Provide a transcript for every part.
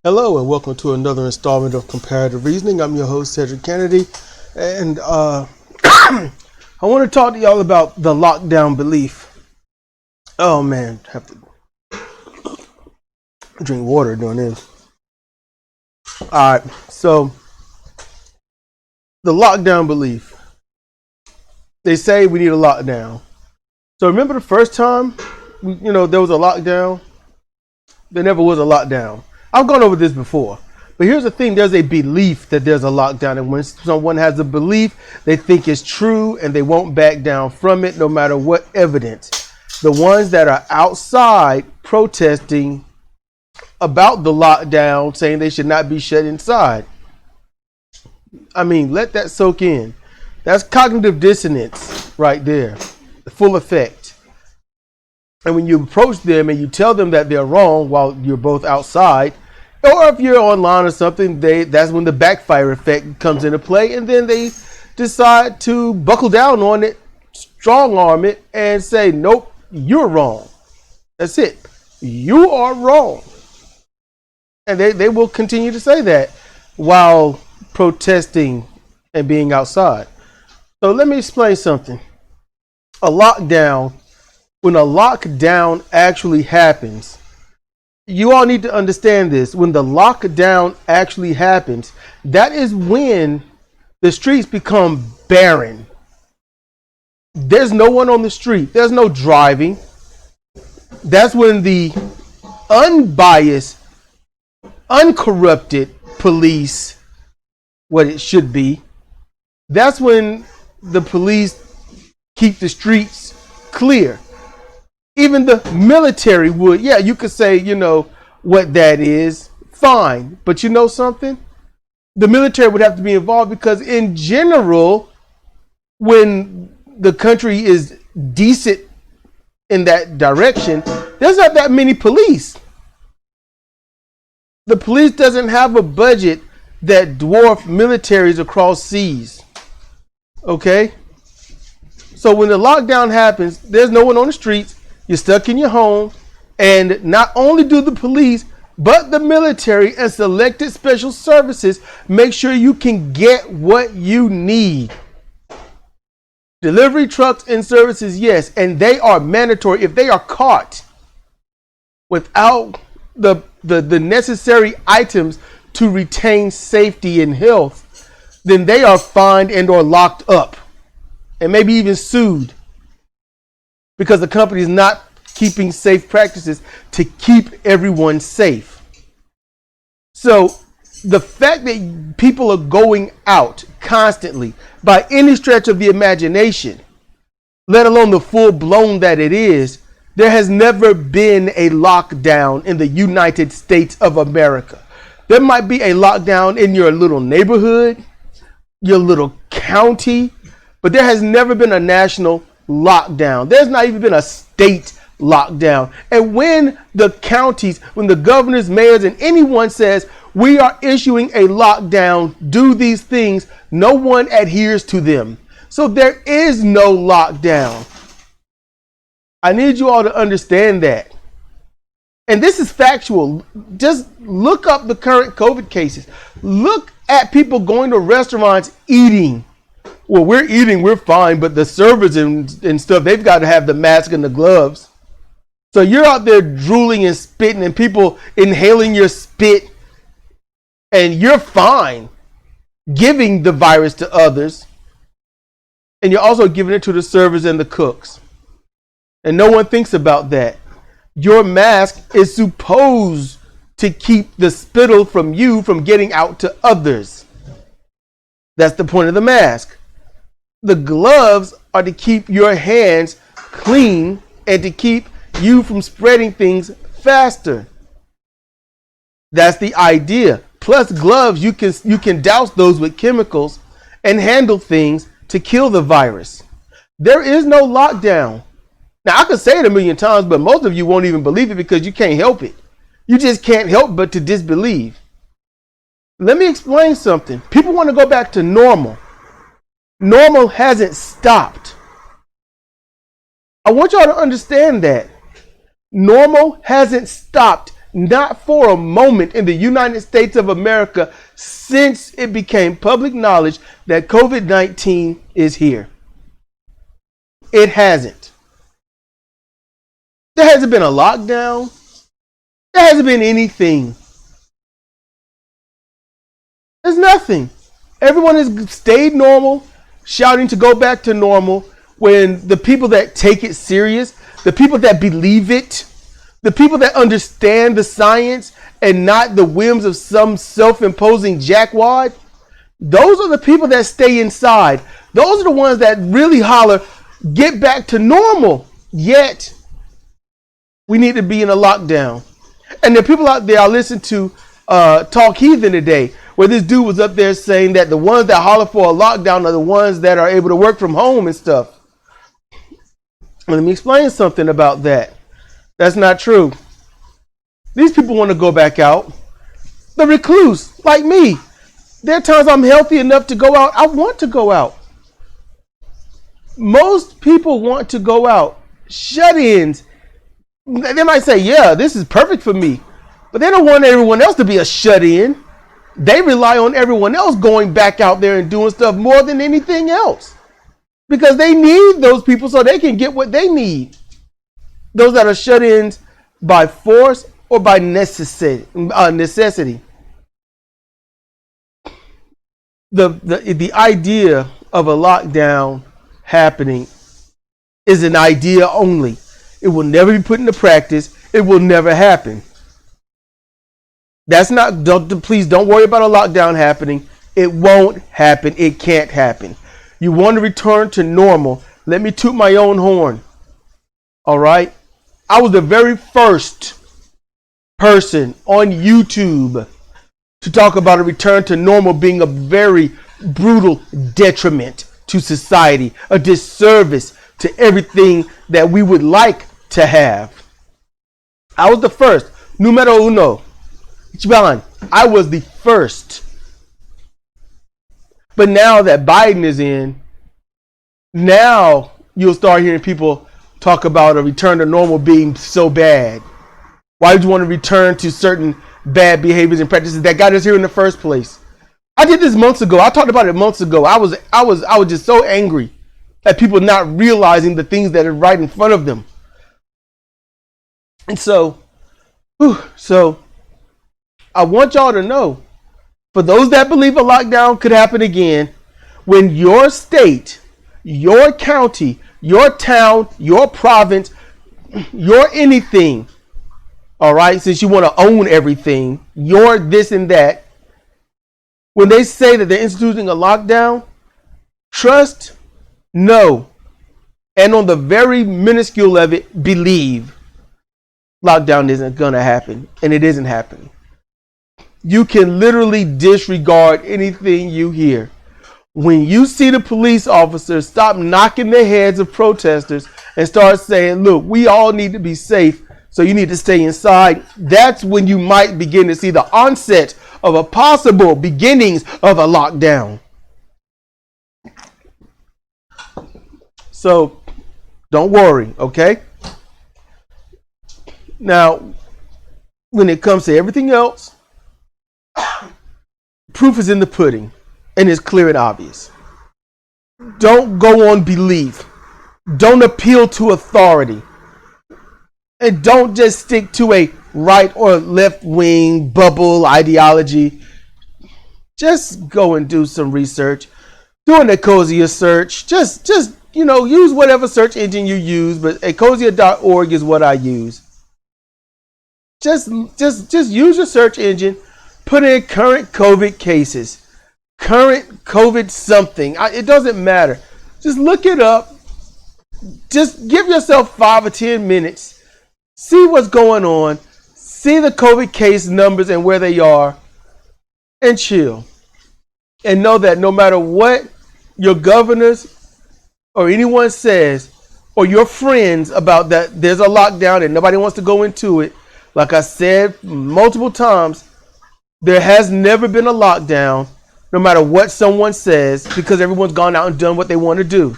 Hello and welcome to another installment of Comparative Reasoning. I'm your host, Sidra Kennedy, and I want to talk to y'all about the lockdown belief. Oh man, have to drink water doing this. Alright, so the lockdown belief. They say we need a lockdown. So remember the first time, there was a lockdown? There never was a lockdown. I've gone over this before, but here's the thing. There's a belief that there's a lockdown, and when someone has a belief, they think it's true and they won't back down from it no matter what evidence. The ones that are outside protesting about the lockdown, saying they should not be shut inside. I mean, let that soak in. That's cognitive dissonance right there, the full effect. And when you approach them and you tell them that they're wrong while you're both outside, or if you're online or something, that's when the backfire effect comes into play, and then they decide to buckle down on it, strong arm it, and say, nope, you're wrong. That's it. You are wrong. And they will continue to say that while protesting and being outside. So let me explain something. When a lockdown actually happens, you all need to understand this. When the lockdown actually happens, that is when the streets become barren. There's no one on the street. There's no driving. That's when the unbiased, uncorrupted police, what it should be, that's when the police keep the streets clear. Even the military would, you could say, what that is, fine. But you know something? The military would have to be involved because in general, when the country is decent in that direction, there's not that many police. The police doesn't have a budget that dwarf militaries across seas. Okay? So when the lockdown happens, there's no one on the streets. You're stuck in your home, and not only do the police, but the military and selected special services make sure you can get what you need. Delivery trucks and services, yes, and they are mandatory. If they are caught without the necessary items to retain safety and health, then they are fined and or locked up and maybe even sued, because the company is not keeping safe practices to keep everyone safe. So the fact that people are going out constantly by any stretch of the imagination, let alone the full blown that it is, there has never been a lockdown in the United States of America. There might be a lockdown in your little neighborhood, your little county, but there has never been a national lockdown. There's not even been a state lockdown. And when the counties, when the governors, mayors, and anyone says we are issuing a lockdown, do these things, no one adheres to them. So there is no lockdown. I need you all to understand that. And this is factual. Just look up the current COVID cases. Look at people going to restaurants eating. Well, we're eating, we're fine, but the servers and stuff, they've got to have the mask and the gloves. So you're out there drooling and spitting and people inhaling your spit, and you're fine giving the virus to others. And you're also giving it to the servers and the cooks. And no one thinks about that. Your mask is supposed to keep the spittle from you from getting out to others. That's the point of the mask. The gloves are to keep your hands clean and to keep you from spreading things faster. That's the idea. Plus gloves, you can douse those with chemicals and handle things to kill the virus. There is no lockdown. Now, I could say it a million times, but most of you won't even believe it because you can't help it. You just can't help but to disbelieve. Let me explain something. People want to go back to normal. Normal hasn't stopped. I want y'all to understand that. Normal hasn't stopped. Not for a moment in the United States of America since it became public knowledge that COVID-19 is here. It hasn't. There hasn't been a lockdown. There hasn't been anything. There's nothing. Everyone has stayed normal, shouting to go back to normal, when the people that take it serious, the people that believe it, the people that understand the science and not the whims of some self-imposing jackwad, those are the people that stay inside. Those are the ones that really holler, get back to normal. Yet, we need to be in a lockdown. And there are people out there, I listened to Talk Heathen today, where this dude was up there saying that the ones that holler for a lockdown are the ones that are able to work from home and stuff. Let me explain something about that. That's not true. These people want to go back out. The recluse, like me. There are times I'm healthy enough to go out. I want to go out. Most people want to go out. Shut-ins. They might say, yeah, this is perfect for me. But they don't want everyone else to be a shut-in. They rely on everyone else going back out there and doing stuff more than anything else. Because they need those people so they can get what they need. Those that are shut-ins by force or by necessity. The idea of a lockdown happening is an idea only. It will never be put into practice. It will never happen. That's not, please don't worry about a lockdown happening. It won't happen. It can't happen. You want to return to normal. Let me toot my own horn. All right. I was the very first person on YouTube to talk about a return to normal being a very brutal detriment to society, a disservice to everything that we would like to have. I was the first. Numero uno. Ichiban. I was the first. But now that Biden is in, now you'll start hearing people talk about a return to normal being so bad. Why would you want to return to certain bad behaviors and practices that got us here in the first place? I did this months ago. I talked about it months ago. I was just so angry at people not realizing the things that are right in front of them. And so I want y'all to know, for those that believe a lockdown could happen again, when your state, your county, your town, your province, your anything, all right, since you want to own everything, your this and that, when they say that they're instituting a lockdown, trust, know, and on the very minuscule of it, believe lockdown isn't going to happen, and it isn't happening. You can literally disregard anything you hear. When you see the police officers stop knocking the heads of protesters and start saying, look, we all need to be safe, so you need to stay inside, that's when you might begin to see the onset of a possible beginnings of a lockdown. So don't worry, okay? Now, when it comes to everything else, proof is in the pudding, and it's clear and obvious. Don't go on belief. Don't appeal to authority. And don't just stick to a right or left wing bubble ideology. Just go and do some research. Do an Ecosia search. Just use whatever search engine you use, but ecosia.org is what I use. Just use your search engine. Put in current COVID cases, current COVID something. It doesn't matter. Just look it up. Just give yourself 5 or 10 minutes. See what's going on. See the COVID case numbers and where they are. And chill. And know that no matter what your governors or anyone says, or your friends about that there's a lockdown and nobody wants to go into it, like I said multiple times, there has never been a lockdown, no matter what someone says, because everyone's gone out and done what they want to do.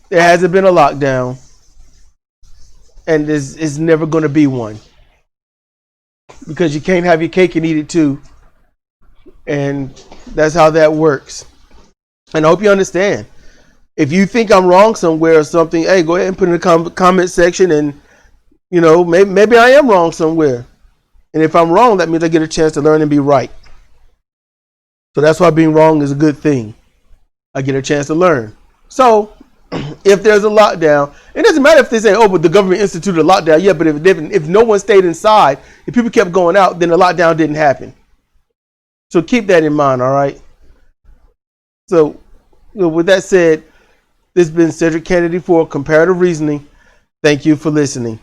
There hasn't been a lockdown, and there's never going to be one. because you can't have your cake and eat it too. And that's how that works. And I hope you understand. If you think I'm wrong somewhere or something, hey, go ahead and put it in the comment section, and maybe I am wrong somewhere. And if I'm wrong, that means I get a chance to learn and be right. So that's why being wrong is a good thing. I get a chance to learn. So if there's a lockdown, it doesn't matter if they say, oh, but the government instituted a lockdown. Yeah, but if no one stayed inside, if people kept going out, then the lockdown didn't happen. So keep that in mind, all right? So with that said, this has been Cedric Kennedy for Comparative Reasoning. Thank you for listening.